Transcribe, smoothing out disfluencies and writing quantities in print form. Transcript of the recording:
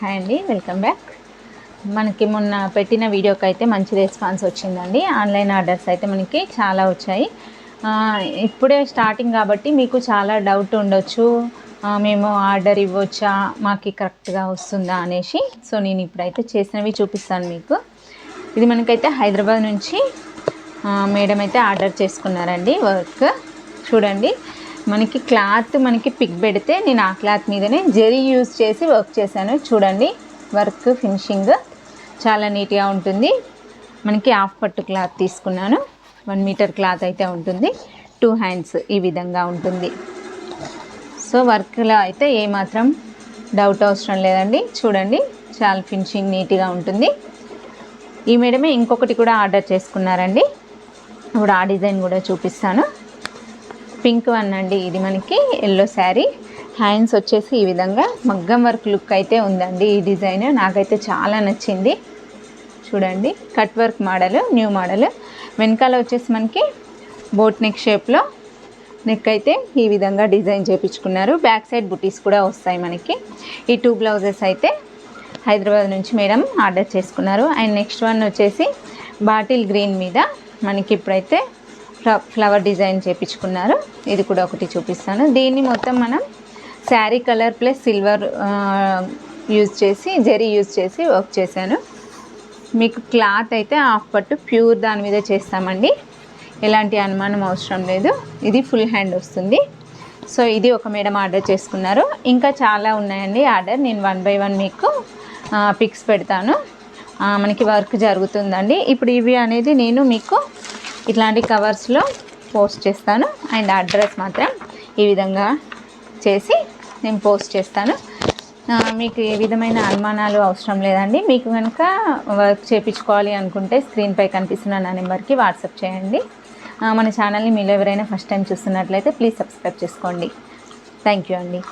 Hi అండి, welcome back. మనకి మొన్న పెట్టిన వీడియోకి అయితే మంచి రెస్పాన్స్ వచ్చిందండి. ఆన్లైన్ ఆర్డర్స్ అయితే మనకి చాలా వచ్చాయి. ఇప్పుడే స్టార్టింగ్ కాబట్టి మీకు చాలా డౌట్ ఉండొచ్చు, మేము ఆర్డర్ ఇవ్వచ్చా, మాకు కరెక్ట్గా వస్తుందా అనేసి. సో నేను ఇప్పుడైతే చేసినవి చూపిస్తాను మీకు. ఇది మనకైతే హైదరాబాద్ నుంచి మేడం అయితే ఆర్డర్ చేసుకున్నారండి. వర్క్ చూడండి, మనకి క్లాత్ మనకి పిక్ పెడితే నేను ఆ క్లాత్ మీదనే జెరీ యూజ్ చేసి వర్క్ చేశాను. చూడండి, వర్క్ ఫినిషింగ్ చాలా నీట్గా ఉంటుంది. మనకి హాఫ్ పట్టు క్లాత్ తీసుకున్నాను. 1 మీటర్ క్లాత్ అయితే ఉంటుంది. 2 హ్యాండ్స్ ఈ విధంగా ఉంటుంది. సో వర్క్లో అయితే ఏమాత్రం డౌట్ అవసరం లేదండి. చూడండి, చాలా ఫినిషింగ్ నీట్గా ఉంటుంది. ఈ మేడమే ఇంకొకటి కూడా ఆర్డర్ చేసుకున్నారండి. ఇప్పుడు ఆ డిజైన్ కూడా చూపిస్తాను. పింక్ వన్ అండి, ఇది మనకి ఎల్లో శారీ. హ్యాండ్స్ వచ్చేసి ఈ విధంగా మగ్గం వర్క్ లుక్ అయితే ఉందండి. ఈ డిజైన్ నాకైతే చాలా నచ్చింది. చూడండి, cut work model, new model. వెనకాల వచ్చేసి మనకి బోట్ నెక్ షేప్లో నెక్ అయితే ఈ విధంగా డిజైన్ చేయించుకున్నారు. బ్యాక్ సైడ్ బుటీస్ కూడా వస్తాయి మనకి. ఈ 2 బ్లౌజెస్ అయితే హైదరాబాద్ నుంచి మేడం ఆర్డర్ చేసుకున్నారు. అండ్ నెక్స్ట్ వన్ వచ్చేసి బాటిల్ గ్రీన్ మీద మనకి ఇప్పుడైతే ఫ్లవర్ డిజైన్ చేయించుకున్నారు. ఇది కూడా ఒకటి చూపిస్తాను. దీన్ని మొత్తం మనం sari colour plus silver use చేసి, జెరీ యూజ్ చేసి వర్క్ చేశాను. మీకు క్లాత్ అయితే హాఫ్ పట్టు ప్యూర్ దాని మీద చేస్తామండి, ఎలాంటి అనుమానం అవసరం లేదు. ఇది ఫుల్ హ్యాండ్ వస్తుంది. సో ఇది ఒక మేడం ఆర్డర్ చేసుకున్నారు. ఇంకా చాలా ఉన్నాయండి ఆర్డర్. నేను 1 బై 1 మీకు పిక్స్ పెడతాను. మనకి వర్క్ జరుగుతుందండి. ఇప్పుడు ఇవి అనేది నేను మీకు ఇట్లాంటి కవర్స్లో పోస్ట్ చేస్తాను. అండ్ అడ్రస్ మాత్రం ఈ విధంగా చేసి నేను పోస్ట్ చేస్తాను. మీకు ఏ విధమైన అనుమానాలు అవసరం లేదండి. మీకు కనుక వర్క్ చేయించుకోవాలి అనుకుంటే స్క్రీన్పై కనిపిస్తున్న నా నెంబర్కి వాట్సాప్ చేయండి. మన ఛానల్ని మీలో ఎవరైనా ఫస్ట్ టైం చూస్తున్నట్లయితే ప్లీజ్ సబ్స్క్రైబ్ చేసుకోండి. థ్యాంక్ యూ అండి.